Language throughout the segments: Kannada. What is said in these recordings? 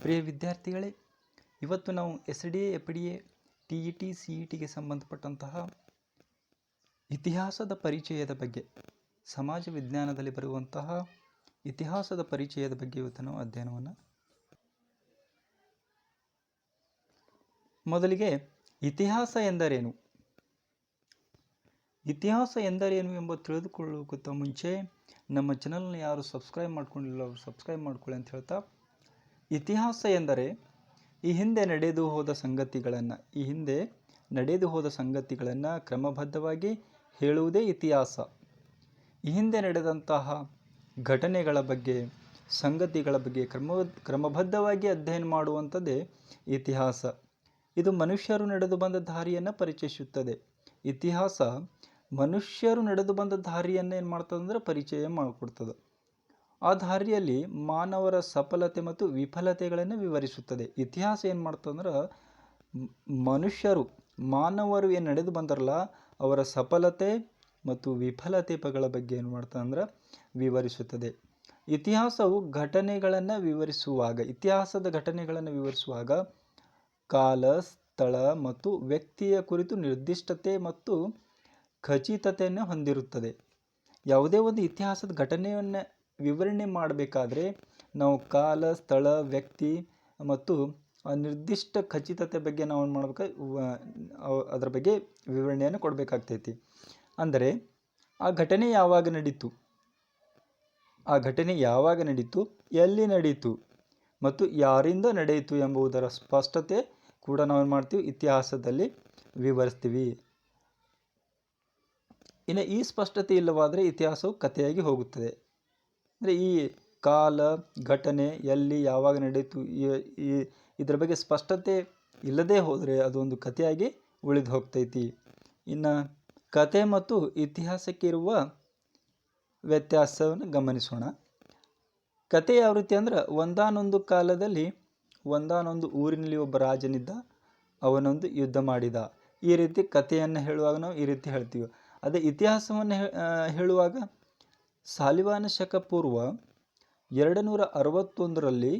ಪ್ರಿಯ ವಿದ್ಯಾರ್ಥಿಗಳೇ, ಇವತ್ತು ನಾವು SDA, FDA, TET, CETಗೆ ಸಂಬಂಧಪಟ್ಟಂತಹ ಇತಿಹಾಸದ ಪರಿಚಯದ ಬಗ್ಗೆ, ಸಮಾಜ ವಿಜ್ಞಾನದಲ್ಲಿ ಬರುವಂತಹ ಇತಿಹಾಸದ ಪರಿಚಯದ ಬಗ್ಗೆ ಇವತ್ತು ನಾವು ಅಧ್ಯಯನವನ್ನು. ಮೊದಲಿಗೆ ಇತಿಹಾಸ ಎಂದರೇನು? ಇತಿಹಾಸ ಎಂದರೇನು ಎಂಬ ತಿಳಿದುಕೊಳ್ಳೋಕ್ಕಿಂತ ಮುಂಚೆ ನಮ್ಮ ಚಾನಲ್ನ ಯಾರು ಸಬ್ಸ್ಕ್ರೈಬ್ ಮಾಡ್ಕೊಂಡಿಲ್ಲ ಅವರು ಸಬ್ಸ್ಕ್ರೈಬ್ ಮಾಡ್ಕೊಳ್ಳಿ ಅಂತ ಹೇಳ್ತಾ, ಇತಿಹಾಸ ಎಂದರೆ ಈ ಹಿಂದೆ ನಡೆದು ಹೋದ ಸಂಗತಿಗಳನ್ನು ಕ್ರಮಬದ್ಧವಾಗಿ ಹೇಳುವುದೇ ಇತಿಹಾಸ. ಈ ಹಿಂದೆ ನಡೆದಂತಹ ಘಟನೆಗಳ ಬಗ್ಗೆ, ಸಂಗತಿಗಳ ಬಗ್ಗೆ ಕ್ರಮಬದ್ಧವಾಗಿ ಅಧ್ಯಯನ ಮಾಡುವಂಥದ್ದೇ ಇತಿಹಾಸ. ಇದು ಮನುಷ್ಯರು ನಡೆದು ಬಂದ ದಾರಿಯನ್ನು ಪರಿಚಯಿಸುತ್ತದೆ. ಇತಿಹಾಸ ಮನುಷ್ಯರು ನಡೆದು ಬಂದ ದಾರಿಯನ್ನು ಏನು ಮಾಡ್ತದೆ ಅಂದರೆ ಪರಿಚಯ ಮಾಡಿಕೊಡ್ತದೆ. ಆ ದಾರಿಯಲ್ಲಿ ಮಾನವರ ಸಫಲತೆ ಮತ್ತು ವಿಫಲತೆಗಳನ್ನು ವಿವರಿಸುತ್ತದೆ. ಇತಿಹಾಸ ಏನು ಮಾಡ್ತದಂದ್ರೆ ಮಾನವರು ಏನು ನಡೆದು ಬಂದಾರಲ್ಲ ಅವರ ಸಫಲತೆ ಮತ್ತು ವಿಫಲತೆಗಳ ಬಗ್ಗೆ ಏನು ಮಾಡ್ತದಂದ್ರೆ ವಿವರಿಸುತ್ತದೆ. ಇತಿಹಾಸದ ಘಟನೆಗಳನ್ನು ವಿವರಿಸುವಾಗ ಕಾಲ, ಸ್ಥಳ ಮತ್ತು ವ್ಯಕ್ತಿಯ ಕುರಿತು ನಿರ್ದಿಷ್ಟತೆ ಮತ್ತು ಖಚಿತತೆಯನ್ನು ಹೊಂದಿರುತ್ತದೆ. ಯಾವುದೇ ಒಂದು ಇತಿಹಾಸದ ಘಟನೆಯನ್ನು ವಿವರಣೆ ಮಾಡಬೇಕಾದ್ರೆ ನಾವು ಕಾಲ, ಸ್ಥಳ, ವ್ಯಕ್ತಿ ಮತ್ತು ನಿರ್ದಿಷ್ಟ ಖಚಿತತೆ ಬಗ್ಗೆ ನಾವು ಏನು ಮಾಡಬೇಕು, ಅದರ ಬಗ್ಗೆ ವಿವರಣೆಯನ್ನು ಕೊಡಬೇಕಾಗ್ತೈತಿ. ಅಂದರೆ ಆ ಘಟನೆ ಯಾವಾಗ ನಡೀತು, ಎಲ್ಲಿ ನಡೀತು ಮತ್ತು ಯಾರಿಂದ ನಡೆಯಿತು ಎಂಬುದರ ಸ್ಪಷ್ಟತೆ ಕೂಡ ನಾವೇನು ಮಾಡ್ತೀವಿ, ಇತಿಹಾಸದಲ್ಲಿ ವಿವರಿಸ್ತೀವಿ. ಇನ್ನು ಈ ಸ್ಪಷ್ಟತೆ ಇಲ್ಲವಾದರೆ ಇತಿಹಾಸವು ಕಥೆಯಾಗಿ ಹೋಗುತ್ತದೆ. ಅಂದರೆ ಈ ಕಾಲ, ಘಟನೆ, ಎಲ್ಲಿ, ಯಾವಾಗ ನಡೆಯಿತು ಇದರ ಬಗ್ಗೆ ಸ್ಪಷ್ಟತೆ ಇಲ್ಲದೆ ಹೋದರೆ ಅದೊಂದು ಕಥೆಯಾಗಿ ಉಳಿದು ಹೋಗ್ತೈತಿ. ಇನ್ನು ಕಥೆ ಮತ್ತು ಇತಿಹಾಸಕ್ಕೆ ಇರುವ ವ್ಯತ್ಯಾಸವನ್ನು ಗಮನಿಸೋಣ. ಕಥೆ ಯಾವ ರೀತಿ ಅಂದ್ರೆ, ಒಂದಾನೊಂದು ಕಾಲದಲ್ಲಿ ಒಂದಾನೊಂದು ಊರಿನಲ್ಲಿ ಒಬ್ಬ ರಾಜನಿದ್ದ, ಅವನೊಂದು ಯುದ್ಧ ಮಾಡಿದ. ಈ ರೀತಿ ಕಥೆಯನ್ನು ಹೇಳುವಾಗ ನಾವು ಈ ರೀತಿ ಹೇಳ್ತೀವಿ. ಅದೇ ಇತಿಹಾಸವನ್ನು ಹೇಳುವಾಗ ಸಾಲಿವಾಹನ ಶಕ ಪೂರ್ವ 261ರಲ್ಲಿ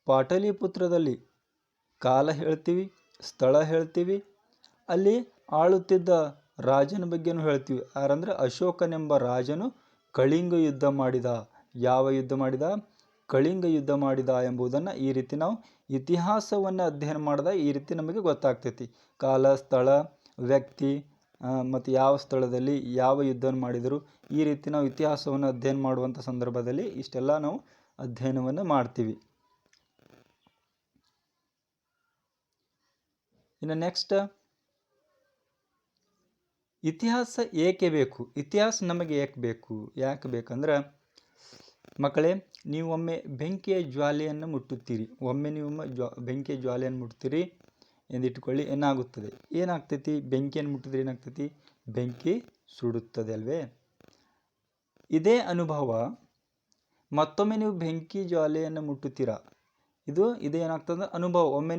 ಪಾಟಲಿಪುತ್ರದಲ್ಲಿ ಕಾಲ ಹೇಳ್ತೀವಿ, ಸ್ಥಳ ಹೇಳ್ತೀವಿ, ಅಲ್ಲಿ ಆಳುತ್ತಿದ್ದ ರಾಜನ ಬಗ್ಗೆನೂ ಹೇಳ್ತೀವಿ. ಯಾರಂದರೆ ಅಶೋಕನೆಂಬ ರಾಜನು ಕಳಿಂಗ ಯುದ್ಧ ಮಾಡಿದ. ಯಾವ ಯುದ್ಧ ಮಾಡಿದ? ಕಳಿಂಗ ಯುದ್ಧ ಮಾಡಿದ ಎಂಬುದನ್ನು ಈ ರೀತಿ ನಾವು ಇತಿಹಾಸವನ್ನು ಅಧ್ಯಯನ ಮಾಡಿದಾಗ ಈ ರೀತಿ ನಮಗೆ ಗೊತ್ತಾಗ್ತೈತಿ. ಕಾಲ, ಸ್ಥಳ, ವ್ಯಕ್ತಿ ಮತ್ತು ಯಾವ ಸ್ಥಳದಲ್ಲಿ ಯಾವ ಯುದ್ಧವನ್ನು ಮಾಡಿದರು, ಈ ರೀತಿ ನಾವು ಇತಿಹಾಸವನ್ನು ಅಧ್ಯಯನ ಮಾಡುವಂಥ ಸಂದರ್ಭದಲ್ಲಿ ಇಷ್ಟೆಲ್ಲ ನಾವು ಅಧ್ಯಯನವನ್ನು ಮಾಡ್ತೀವಿ. ಇನ್ನು ನೆಕ್ಸ್ಟ್, ಇತಿಹಾಸ ಏಕೆ ಬೇಕು? ಇತಿಹಾಸ ನಮಗೆ ಯಾಕೆ ಬೇಕಂದ್ರೆ, ಮಕ್ಕಳೇ, ನೀವು ಒಮ್ಮೆ ಬೆಂಕಿಯ ಜ್ವಾಲೆಯನ್ನು ಮುಟ್ಟುತ್ತೀರಿ. ಬೆಂಕಿಯ ಜ್ವಾಲೆಯನ್ನು ಮುಟ್ತೀರಿ ಎಂದಿಟ್ಟುಕೊಳ್ಳಿ. ಏನಾಗ್ತೈತಿ? ಬೆಂಕಿಯನ್ನು ಮುಟ್ಟಿದ್ರೆ ಏನಾಗ್ತೈತಿ? ಬೆಂಕಿ ಸುಡುತ್ತದೆ ಅಲ್ವೇ? ಇದೇ ಅನುಭವ ಮತ್ತೊಮ್ಮೆ ನೀವು ಬೆಂಕಿ ಜ್ವಾಲೆಯನ್ನು ಮುಟ್ಟುತ್ತೀರಾ. ಇದೇನಾಗ್ತದೆ? ಅನುಭವ. ಒಮ್ಮೆ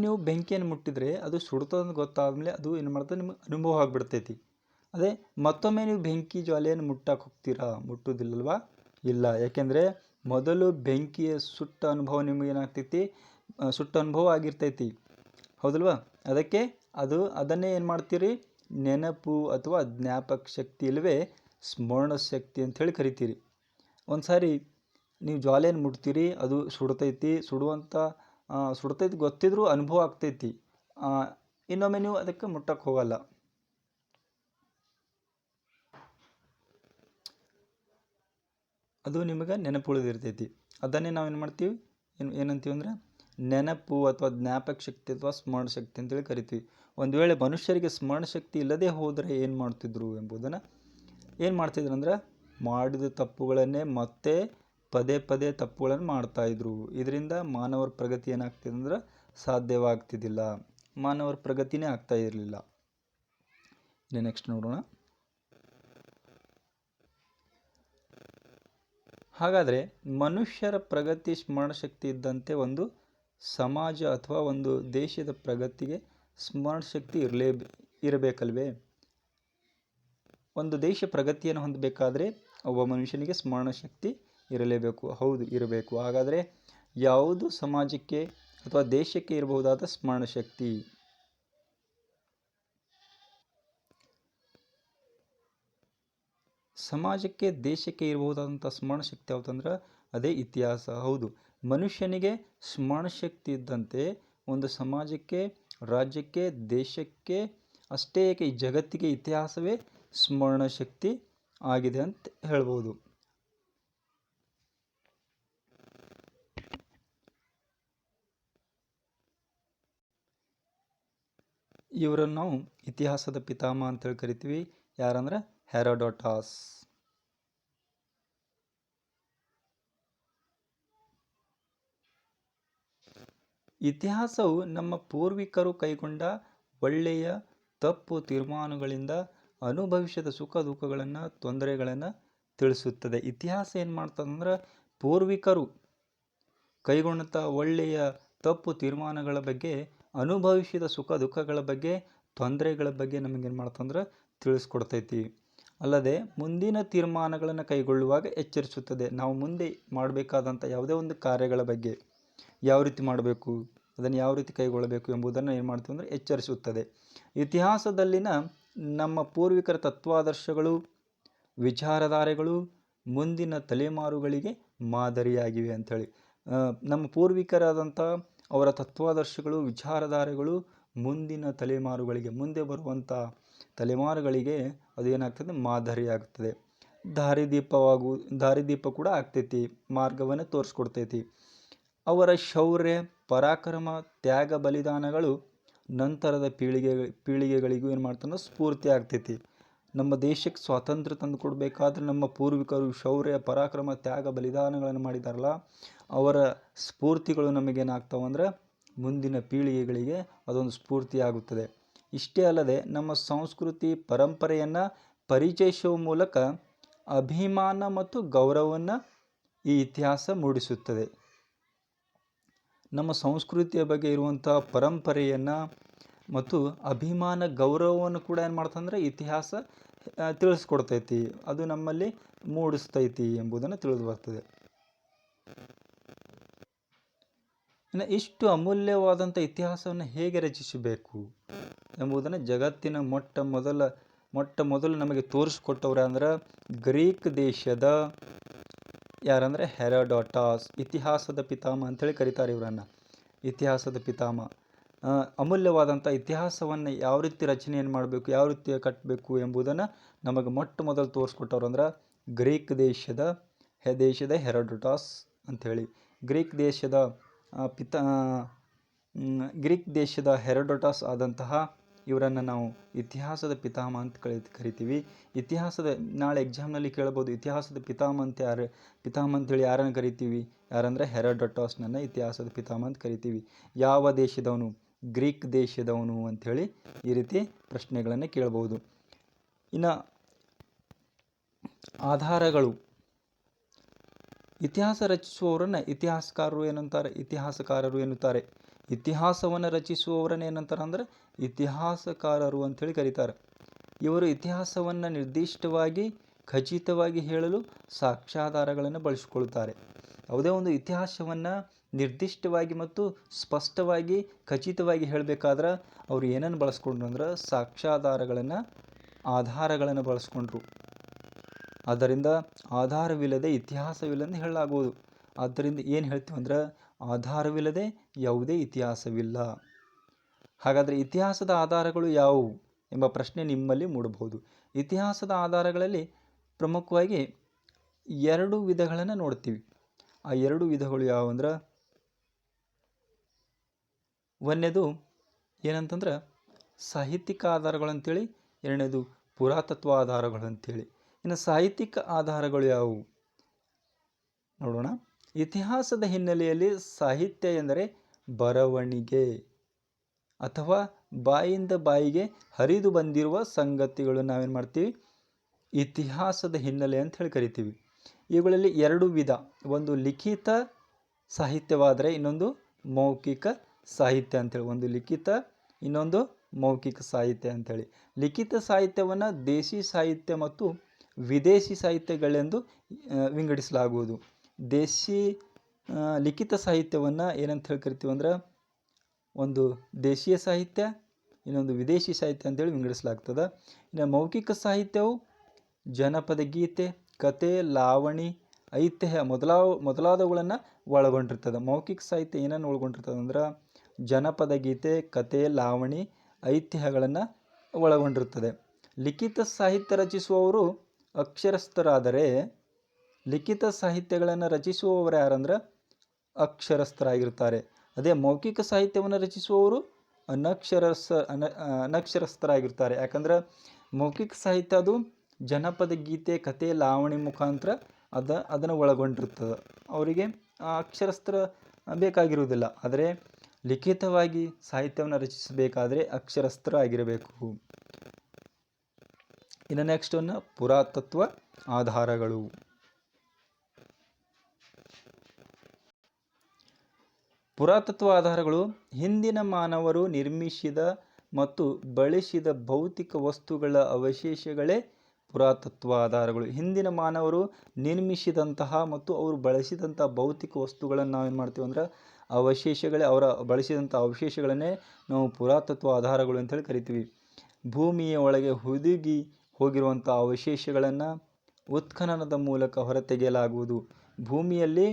ನೀವು ಬೆಂಕಿಯನ್ನು ಮುಟ್ಟಿದ್ರೆ ಅದು ಸುಡ್ತದಂತ ಗೊತ್ತಾದ್ಮೇಲೆ ಅದು ಏನು ಮಾಡ್ತದೆ, ನಿಮಗೆ ಅನುಭವ ಆಗಿಬಿಡ್ತೈತಿ. ಅದೇ ಮತ್ತೊಮ್ಮೆ ನೀವು ಬೆಂಕಿ ಜ್ವಾಲೆಯನ್ನು ಮುಟ್ಟುವುದಿಲ್ಲಲ್ವಾ? ಇಲ್ಲ. ಯಾಕೆಂದರೆ ಮೊದಲು ಬೆಂಕಿಯ ಸುಟ್ಟ ಅನುಭವ ನಿಮಗೇನಾಗ್ತೈತಿ? ಸುಟ್ಟ ಅನುಭವ ಆಗಿರ್ತೈತಿ, ಹೌದಲ್ವಾ? ಅದಕ್ಕೆ ಅದನ್ನೇ ಏನು ಮಾಡ್ತೀರಿ? ನೆನಪು ಅಥವಾ ಜ್ಞಾಪಕ ಶಕ್ತಿ ಇಲ್ಲವೇ ಸ್ಮರಣ ಶಕ್ತಿ ಅಂಥೇಳಿ ಕರಿತೀರಿ. ಒಂದು ಸಾರಿ ನೀವು ಜ್ವಾಲೆಯನ್ನು ಮುಟ್ತೀರಿ, ಅದು ಸುಡ್ತೈತಿ ಗೊತ್ತಿದ್ರೂ ಅನುಭವ ಆಗ್ತೈತಿ. ಇನ್ನೊಮ್ಮೆ ನೀವು ಅದಕ್ಕೆ ಮುಟ್ಟಕ್ಕೆ ಹೋಗಲ್ಲ. ಅದು ನಿಮಗೆ ನೆನಪು ಉಳಿದಿರ್ತೈತಿ. ಅದನ್ನೇ ನಾವೇನು ಮಾಡ್ತೀವಿ, ಏನಂತೀವಿ ಅಂದರೆ ನೆನಪು ಅಥವಾ ಜ್ಞಾಪಕ ಶಕ್ತಿ ಅಥವಾ ಸ್ಮರಣ ಶಕ್ತಿ ಅಂತೇಳಿ ಕರಿತೀವಿ. ಒಂದು ವೇಳೆ ಮನುಷ್ಯರಿಗೆ ಸ್ಮರಣ ಶಕ್ತಿ ಇಲ್ಲದೆ ಹೋದರೆ ಏನು ಮಾಡ್ತಿದ್ರು ಎಂಬುದನ್ನು ಅಂದ್ರೆ ಮಾಡಿದ ತಪ್ಪುಗಳನ್ನೇ ಮತ್ತೆ ಪದೇ ತಪ್ಪುಗಳನ್ನು ಮಾಡ್ತಾಯಿದ್ರು. ಇದರಿಂದ ಮಾನವರ ಪ್ರಗತಿ ಏನಾಗ್ತಿದೆ ಅಂದ್ರೆ ಸಾಧ್ಯವಾಗ್ತಿದ್ದಿಲ್ಲ, ಮಾನವರ ಪ್ರಗತಿನೇ ಆಗ್ತಾ ಇರಲಿಲ್ಲ. ನೆಕ್ಸ್ಟ್ ನೋಡೋಣ. ಹಾಗಾದರೆ ಮನುಷ್ಯರ ಪ್ರಗತಿ ಸ್ಮರಣಶಕ್ತಿ ಇದ್ದಂತೆ ಒಂದು ಸಮಾಜ ಅಥವಾ ಒಂದು ದೇಶದ ಪ್ರಗತಿಗೆ ಸ್ಮರಣಶಕ್ತಿ ಇರಬೇಕಲ್ವೇ? ಒಂದು ದೇಶ ಪ್ರಗತಿಯನ್ನು ಹೊಂದಬೇಕಾದ್ರೆ ಒಬ್ಬ ಮನುಷ್ಯನಿಗೆ ಸ್ಮರಣ ಶಕ್ತಿ ಇರಲೇಬೇಕು. ಹೌದು, ಇರಬೇಕು. ಹಾಗಾದರೆ ಯಾವುದು ಸಮಾಜಕ್ಕೆ ಅಥವಾ ದೇಶಕ್ಕೆ ಇರಬಹುದಾದ ಸ್ಮರಣ ಶಕ್ತಿ? ಸಮಾಜಕ್ಕೆ ದೇಶಕ್ಕೆ ಇರಬಹುದಾದಂಥ ಸ್ಮರಣ ಶಕ್ತಿ ಯಾವುದಂದ್ರೆ ಅದೇ ಇತಿಹಾಸ. ಹೌದು, ಮನುಷ್ಯನಿಗೆ ಸ್ಮರಣ ಶಕ್ತಿ ಇದ್ದಂತೆ ಒಂದು ಸಮಾಜಕ್ಕೆ, ರಾಜ್ಯಕ್ಕೆ, ದೇಶಕ್ಕೆ, ಅಷ್ಟೇ ಏಕೆ ಈ ಜಗತ್ತಿಗೆ ಇತಿಹಾಸವೇ ಸ್ಮರಣ ಶಕ್ತಿ ಆಗಿದೆ ಅಂತ ಹೇಳ್ಬೋದು. ಇವರನ್ನು ನಾವು ಇತಿಹಾಸದ ಪಿತಾಮಹ ಅಂತೇಳಿ ಕರಿತೀವಿ. ಯಾರಂದ್ರೆ ಹೆರೋಡೋಟಸ್. ಇತಿಹಾಸವು ನಮ್ಮ ಪೂರ್ವಿಕರು ಕೈಗೊಂಡ ಒಳ್ಳೆಯ ತಪ್ಪು ತೀರ್ಮಾನಗಳಿಂದ ಅನುಭವಿಸಿದ ಸುಖ ದುಃಖಗಳನ್ನು, ತೊಂದರೆಗಳನ್ನು ತಿಳಿಸುತ್ತದೆ. ಇತಿಹಾಸ ಏನು ಮಾಡ್ತದಂದ್ರೆ ಪೂರ್ವಿಕರು ಕೈಗೊಂಡಂಥ ಒಳ್ಳೆಯ ತಪ್ಪು ತೀರ್ಮಾನಗಳ ಬಗ್ಗೆ, ಅನುಭವಿಸಿದ ಸುಖ ದುಃಖಗಳ ಬಗ್ಗೆ, ತೊಂದರೆಗಳ ಬಗ್ಗೆ ನಮಗೇನು ಮಾಡ್ತಂದ್ರೆ ತಿಳಿಸ್ಕೊಡ್ತೈತಿ. ಅಲ್ಲದೆ ಮುಂದಿನ ತೀರ್ಮಾನಗಳನ್ನು ಕೈಗೊಳ್ಳುವಾಗ ಎಚ್ಚರಿಸುತ್ತದೆ. ನಾವು ಮುಂದೆ ಮಾಡಬೇಕಾದಂಥ ಯಾವುದೇ ಒಂದು ಕಾರ್ಯಗಳ ಬಗ್ಗೆ ಯಾವ ರೀತಿ ಮಾಡಬೇಕು, ಅದನ್ನು ಯಾವ ರೀತಿ ಕೈಗೊಳ್ಳಬೇಕು ಎಂಬುದನ್ನು ಏನು ಮಾಡ್ತೀವಿ ಅಂದರೆ ಎಚ್ಚರಿಸುತ್ತದೆ. ಇತಿಹಾಸದಲ್ಲಿನ ನಮ್ಮ ಪೂರ್ವಿಕರ ತತ್ವಾದರ್ಶಗಳು, ವಿಚಾರಧಾರೆಗಳು ಮುಂದಿನ ತಲೆಮಾರುಗಳಿಗೆ ಮಾದರಿಯಾಗಿವೆ ಅಂಥೇಳಿ. ನಮ್ಮ ಪೂರ್ವಿಕರಾದಂಥ ಅವರ ತತ್ವಾದರ್ಶಗಳು, ವಿಚಾರಧಾರೆಗಳು ಮುಂದಿನ ತಲೆಮಾರುಗಳಿಗೆ, ಮುಂದೆ ಬರುವಂಥ ತಲೆಮಾರುಗಳಿಗೆ ಅದು ಏನಾಗ್ತದೆ, ಮಾದರಿಯಾಗ್ತದೆ. ದಾರಿದೀಪ ಕೂಡ ಆಗ್ತೈತಿ, ಮಾರ್ಗವನ್ನು ತೋರಿಸ್ಕೊಡ್ತೈತಿ. ಅವರ ಶೌರ್ಯ, ಪರಾಕ್ರಮ, ತ್ಯಾಗ, ಬಲಿದಾನಗಳು ನಂತರದ ಪೀಳಿಗೆಗಳಿಗೂ ಏನು ಮಾಡ್ತಾನೆ, ಸ್ಫೂರ್ತಿ ಆಗ್ತೈತಿ. ನಮ್ಮ ದೇಶಕ್ಕೆ ಸ್ವಾತಂತ್ರ್ಯ ತಂದು ಕೊಡಬೇಕಾದ್ರೆ ನಮ್ಮ ಪೂರ್ವಿಕರು ಶೌರ್ಯ, ಪರಾಕ್ರಮ, ತ್ಯಾಗ, ಬಲಿದಾನಗಳನ್ನು ಮಾಡಿದಾರಲ್ಲ, ಅವರ ಸ್ಫೂರ್ತಿಗಳು ನಮಗೇನಾಗ್ತಾವಂದ್ರೆ ಮುಂದಿನ ಪೀಳಿಗೆಗಳಿಗೆ ಅದೊಂದು ಸ್ಫೂರ್ತಿ ಆಗುತ್ತದೆ. ಇಷ್ಟೇ ಅಲ್ಲದೆ ನಮ್ಮ ಸಂಸ್ಕೃತಿ ಪರಂಪರೆಯನ್ನು ಪರಿಚಯಿಸುವ ಮೂಲಕ ಅಭಿಮಾನ ಮತ್ತು ಗೌರವವನ್ನು ಈ ಇತಿಹಾಸ ಮೂಡಿಸುತ್ತದೆ. ನಮ್ಮ ಸಂಸ್ಕೃತಿಯ ಬಗ್ಗೆ ಇರುವಂಥ ಪರಂಪರೆಯನ್ನು ಮತ್ತು ಅಭಿಮಾನ ಗೌರವವನ್ನು ಕೂಡ ಏನು ಮಾಡ್ತಂದ್ರೆ ಇತಿಹಾಸ ತಿಳಿಸ್ಕೊಡ್ತೈತಿ, ಅದು ನಮ್ಮಲ್ಲಿ ಮೂಡಿಸ್ತೈತಿ ಎಂಬುದನ್ನು ತಿಳಿದು ಬರ್ತದೆ. ಇನ್ನು ಇಷ್ಟು ಅಮೂಲ್ಯವಾದಂಥ ಇತಿಹಾಸವನ್ನು ಹೇಗೆ ರಚಿಸಬೇಕು ಎಂಬುದನ್ನು ಜಗತ್ತಿನ ಮೊಟ್ಟ ಮೊದಲು ನಮಗೆ ತೋರಿಸ್ಕೊಟ್ಟವ್ರು ಅಂದ್ರೆ ಗ್ರೀಕ್ ದೇಶದ ಯಾರಂದರೆ ಹೆರೋಡೋಟಸ್. ಇತಿಹಾಸದ ಪಿತಾಮಹ ಅಂತೇಳಿ ಕರೀತಾರೆ ಇವರನ್ನು, ಇತಿಹಾಸದ ಪಿತಾಮಹ. ಅಮೂಲ್ಯವಾದಂಥ ಇತಿಹಾಸವನ್ನು ಯಾವ ರೀತಿ ರಚನೆಯನ್ನು ಮಾಡಬೇಕು, ಯಾವ ರೀತಿ ಕಟ್ಟಬೇಕು ಎಂಬುದನ್ನು ನಮಗೆ ಮೊಟ್ಟ ಮೊದಲು ತೋರಿಸ್ಕೊಟ್ಟವ್ರು ಅಂದ್ರೆ ಗ್ರೀಕ್ ದೇಶದ ಹೆರೋಡೋಟಸ್ ಅಂಥೇಳಿ. ಗ್ರೀಕ್ ದೇಶದ ಹೆರೋಡೋಟಸ್ ಆದಂತಹ ಇವರನ್ನು ನಾವು ಇತಿಹಾಸದ ಪಿತಾಮಹ ಅಂತ ಕರಿತೀವಿ. ನಾಳೆ ಎಕ್ಸಾಮ್ನಲ್ಲಿ ಕೇಳ್ಬೋದು, ಇತಿಹಾಸದ ಪಿತಾಮಹ ಅಂತೇಳಿ ಯಾರನ್ನು ಕರಿತೀವಿ? ಯಾರಂದರೆ ಹೆರೋಡೋಟಸ್ನನ್ನು ಇತಿಹಾಸದ ಪಿತಾಮಹ ಅಂತ ಕರಿತೀವಿ. ಯಾವ ದೇಶದವನು? ಗ್ರೀಕ್ ದೇಶದವನು ಅಂಥೇಳಿ ಈ ರೀತಿ ಪ್ರಶ್ನೆಗಳನ್ನು ಕೇಳ್ಬೋದು. ಇನ್ನು ಆಧಾರಗಳು. ಇತಿಹಾಸ ರಚಿಸುವವರನ್ನು ಇತಿಹಾಸಕಾರರು ಎನ್ನುತ್ತಾರೆ. ಇತಿಹಾಸವನ್ನು ರಚಿಸುವವರನ್ನು ಏನಂತಾರೆ ಅಂದರೆ ಇತಿಹಾಸಕಾರರು ಅಂಥೇಳಿ ಕರೀತಾರೆ. ಇವರು ಇತಿಹಾಸವನ್ನು ನಿರ್ದಿಷ್ಟವಾಗಿ, ಖಚಿತವಾಗಿ ಹೇಳಲು ಸಾಕ್ಷ್ಯಾಧಾರಗಳನ್ನು ಬಳಸಿಕೊಳ್ಳುತ್ತಾರೆ. ಯಾವುದೇ ಒಂದು ಇತಿಹಾಸವನ್ನು ನಿರ್ದಿಷ್ಟವಾಗಿ ಮತ್ತು ಸ್ಪಷ್ಟವಾಗಿ, ಖಚಿತವಾಗಿ ಹೇಳಬೇಕಾದ್ರೆ ಅವರು ಏನನ್ನು ಬಳಸ್ಕೊಂಡ್ರು ಅಂದ್ರೆ ಆಧಾರಗಳನ್ನು ಬಳಸ್ಕೊಂಡ್ರು. ಆದ್ದರಿಂದ ಆಧಾರವಿಲ್ಲದೆ ಇತಿಹಾಸವಿಲ್ಲದೆ ಹೇಳಲಾಗುವುದು. ಆದ್ದರಿಂದ ಏನು ಹೇಳ್ತೀವಿ ಅಂದ್ರೆ ಆಧಾರವಿಲ್ಲದೆ ಯಾವುದೇ ಇತಿಹಾಸವಿಲ್ಲ. ಹಾಗಾದರೆ ಇತಿಹಾಸದ ಆಧಾರಗಳು ಯಾವುವು ಎಂಬ ಪ್ರಶ್ನೆ ನಿಮ್ಮಲ್ಲಿ ಮೂಡಬಹುದು. ಇತಿಹಾಸದ ಆಧಾರಗಳಲ್ಲಿ ಪ್ರಮುಖವಾಗಿ 2 ವಿಧಗಳನ್ನು ನೋಡ್ತೀವಿ. ಆ 2 ವಿಧಗಳು ಯಾವುವಂದ್ರೆ, ಒಂದನೇದು ಏನಂತಂದ್ರೆ ಸಾಹಿತ್ಯಿಕ ಆಧಾರಗಳು ಅಂತೇಳಿ, ಎರಡನೇದು ಪುರಾತತ್ವ ಆಧಾರಗಳು ಅಂತೇಳಿ. ಇನ್ನು ಸಾಹಿತ್ಯಿಕ ಆಧಾರಗಳು ಯಾವುವು ನೋಡೋಣ. ಇತಿಹಾಸದ ಹಿನ್ನೆಲೆಯಲ್ಲಿ ಸಾಹಿತ್ಯ ಎಂದರೆ ಬರವಣಿಗೆ ಅಥವಾ ಬಾಯಿಂದ ಬಾಯಿಗೆ ಹರಿದು ಬಂದಿರುವ ಸಂಗತಿಗಳು ನಾವೇನು ಮಾಡ್ತೀವಿ, ಇತಿಹಾಸದ ಹಿನ್ನೆಲೆ ಅಂತ ಹೇಳಿ ಕರಿತೀವಿ. ಇವುಗಳಲ್ಲಿ 2 ವಿಧ, ಒಂದು ಲಿಖಿತ ಸಾಹಿತ್ಯವಾದರೆ ಇನ್ನೊಂದು ಮೌಖಿಕ ಸಾಹಿತ್ಯ ಅಂತೇಳಿ. ಒಂದು ಲಿಖಿತ, ಇನ್ನೊಂದು ಮೌಖಿಕ ಸಾಹಿತ್ಯ ಅಂಥೇಳಿ. ಲಿಖಿತ ಸಾಹಿತ್ಯವನ್ನು ದೇಶಿ ಸಾಹಿತ್ಯ ಮತ್ತು ವಿದೇಶಿ ಸಾಹಿತ್ಯಗಳೆಂದು ವಿಂಗಡಿಸಲಾಗುವುದು. ದೇಶಿ ಲಿಖಿತ ಸಾಹಿತ್ಯವನ್ನು ಏನಂತ ಹೇಳಿ ಕರಿತೀವಿ ಅಂದ್ರೆ, ಒಂದು ದೇಶೀಯ ಸಾಹಿತ್ಯ, ಇನ್ನೊಂದು ವಿದೇಶಿ ಸಾಹಿತ್ಯ ಅಂತೇಳಿ ವಿಂಗಡಿಸಲಾಗ್ತದೆ. ಇನ್ನು ಮೌಖಿಕ ಸಾಹಿತ್ಯವು ಜನಪದ ಗೀತೆ, ಕತೆ, ಲಾವಣಿ, ಐತಿಹ್ಯ ಮೊದಲಾದವುಗಳನ್ನು ಒಳಗೊಂಡಿರ್ತದೆ. ಮೌಖಿಕ ಸಾಹಿತ್ಯ ಏನನ್ನು ಒಳಗೊಂಡಿರ್ತದೆ ಅಂದ್ರೆ, ಜನಪದ ಗೀತೆ, ಕತೆ, ಲಾವಣಿ, ಐತಿಹ್ಯಗಳನ್ನು ಒಳಗೊಂಡಿರುತ್ತದೆ. ಲಿಖಿತ ಸಾಹಿತ್ಯ ರಚಿಸುವವರು ಅಕ್ಷರಸ್ಥರಾದರೆ, ಲಿಖಿತ ಸಾಹಿತ್ಯಗಳನ್ನು ರಚಿಸುವವರು ಯಾರಂದ್ರೆ ಅಕ್ಷರಸ್ಥರಾಗಿರ್ತಾರೆ. ಅದೇ ಮೌಖಿಕ ಸಾಹಿತ್ಯವನ್ನು ರಚಿಸುವವರು ಅನಕ್ಷರಸ್ಥರಾಗಿರ್ತಾರೆ. ಯಾಕಂದ್ರೆ ಮೌಖಿಕ ಸಾಹಿತ್ಯ ಅದು ಜನಪದ ಗೀತೆ, ಕತೆ, ಲಾವಣಿ ಮುಖಾಂತರ ಅದನ್ನು ಒಳಗೊಂಡಿರ್ತದೆ. ಅವರಿಗೆ ಅಕ್ಷರಸ್ಥರ ಬೇಕಾಗಿರುವುದಿಲ್ಲ. ಆದರೆ ಲಿಖಿತವಾಗಿ ಸಾಹಿತ್ಯವನ್ನು ರಚಿಸಬೇಕಾದರೆ ಅಕ್ಷರಸ್ಥರಾಗಿರಬೇಕು. ಇನ್ನು ನೆಕ್ಸ್ಟ್ ಪುರಾತತ್ವ ಆಧಾರಗಳು. ಪುರಾತತ್ವ ಆಧಾರಗಳು ಹಿಂದಿನ ಮಾನವರು ನಿರ್ಮಿಸಿದ ಮತ್ತು ಬಳಸಿದ ಭೌತಿಕ ವಸ್ತುಗಳ ಅವಶೇಷಗಳೇ ಪುರಾತತ್ವ ಆಧಾರಗಳು. ಹಿಂದಿನ ಮಾನವರು ನಿರ್ಮಿಸಿದಂತಹ ಮತ್ತು ಅವರು ಬಳಸಿದಂತಹ ಭೌತಿಕ ವಸ್ತುಗಳನ್ನು ನಾವೇನು ಮಾಡ್ತೀವಿ ಅಂದ್ರೆ ಅವಶೇಷಗಳೇ, ಅವರ ಬಳಸಿದಂಥ ಅವಶೇಷಗಳನ್ನೇ ನಾವು ಪುರಾತತ್ವ ಆಧಾರಗಳು ಅಂತೇಳಿ ಕರಿತೀವಿ. ಭೂಮಿಯ ಒಳಗೆ ಹುದುಗಿ ಹೋಗಿರುವಂಥ ಅವಶೇಷಗಳನ್ನು ಉತ್ಖನನದ ಮೂಲಕ ಹೊರತೆಗೆಯಲಾಗುವುದು. ಭೂಮಿಯಲ್ಲಿ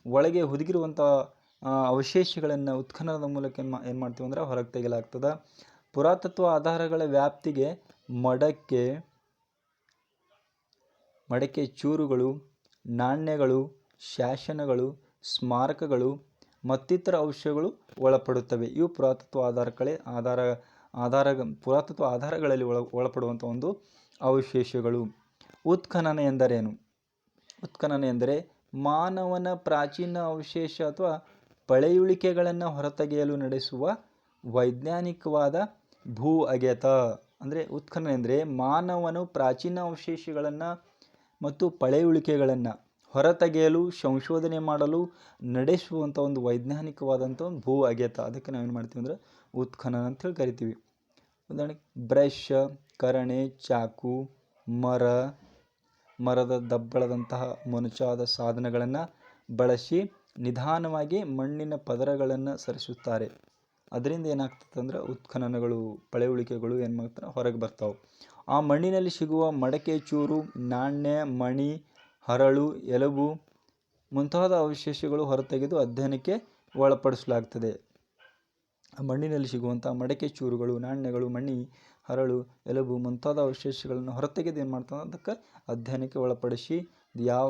ಒಳಗೆ ಹುದುಗಿರುವಂಥ ಅವಶೇಷಗಳನ್ನು ಉತ್ಖನನದ ಮೂಲಕ ಏನು ಮಾಡ್ತೀವಿ ಅಂದ್ರೆ ಹೊರಗೆ ತೆಗೆಯಲಾಗ್ತದೆ. ಪುರಾತತ್ವ ಆಧಾರಗಳ ವ್ಯಾಪ್ತಿಗೆ ಮಡಕೆ ಚೂರುಗಳು, ನಾಣ್ಯಗಳು, ಶಾಸನಗಳು, ಸ್ಮಾರಕಗಳು ಮತ್ತಿತರ ಅವಶೇಷಗಳು ಒಳಪಡುತ್ತವೆ. ಇವು ಪುರಾತತ್ವ ಪುರಾತತ್ವ ಆಧಾರಗಳಲ್ಲಿ ಒಳಪಡುವಂಥ ಒಂದು ಅವಶೇಷಗಳು. ಉತ್ಖನನ ಎಂದರೇನು? ಉತ್ಖನನ ಎಂದರೆ ಮಾನವನ ಪ್ರಾಚೀನ ಅವಶೇಷ ಅಥವಾ ಪಳೆಯುಳಿಕೆಗಳನ್ನು ಹೊರತೆಗೆಯಲು ನಡೆಸುವ ವೈಜ್ಞಾನಿಕವಾದ ಭೂ ಅಗೆತ. ಅಂದರೆ ಉತ್ಖನನ ಎಂದರೆ ಮಾನವನು ಪ್ರಾಚೀನ ಅವಶೇಷಗಳನ್ನು ಮತ್ತು ಪಳೆಯುಳಿಕೆಗಳನ್ನು ಹೊರತೆಗೆಯಲು, ಸಂಶೋಧನೆ ಮಾಡಲು ನಡೆಸುವಂಥ ಒಂದು ವೈಜ್ಞಾನಿಕವಾದಂಥ ಒಂದು ಭೂ ಅಗೆತ. ಅದಕ್ಕೆ ನಾವೇನು ಮಾಡ್ತೀವಿ ಅಂದರೆ ಉತ್ಖನನ ಅಂತೇಳಿ ಕರಿತೀವಿ. ಉದಾಹರಣೆಗೆ ಬ್ರಷ್, ಕರಣೆ, ಚಾಕು, ಮರದ ದಬ್ಬಳದಂತಹ ಮೊನಚಾದ ಸಾಧನಗಳನ್ನು ಬಳಸಿ ನಿಧಾನವಾಗಿ ಮಣ್ಣಿನ ಪದರಗಳನ್ನು ಸರಿಸುತ್ತಾರೆ. ಅದರಿಂದ ಏನಾಗ್ತದೆ ಅಂದ್ರೆ ಉತ್ಖನನಗಳು, ಪಳೆಯುಳಿಕೆಗಳು ಏನು ಮಾಡ್ತಾರೆ ಹೊರಗೆ ಬರ್ತಾವೆ. ಆ ಮಣ್ಣಿನಲ್ಲಿ ಸಿಗುವ ಮಡಕೆ ಚೂರು, ನಾಣ್ಯ, ಮಣಿ, ಹರಳು, ಎಲುಬು ಮುಂತಾದ ಅವಶೇಷಗಳು ಹೊರತೆಗೆದು ಅಧ್ಯಯನಕ್ಕೆ ಒಳಪಡಿಸಲಾಗ್ತದೆ. ಆ ಮಣ್ಣಿನಲ್ಲಿ ಸಿಗುವಂಥ ಮಡಕೆ ಚೂರುಗಳು, ನಾಣ್ಯಗಳು, ಮಣಿ, ಹರಳು, ಎಲುಬು ಮುಂತಾದ ಅವಶೇಷಗಳನ್ನು ಹೊರತೆಗೆದು ಏನು ಮಾಡ್ತಾರೆ ಅದಕ್ಕೆ ಅಧ್ಯಯನಕ್ಕೆ ಒಳಪಡಿಸಿ ಯಾವ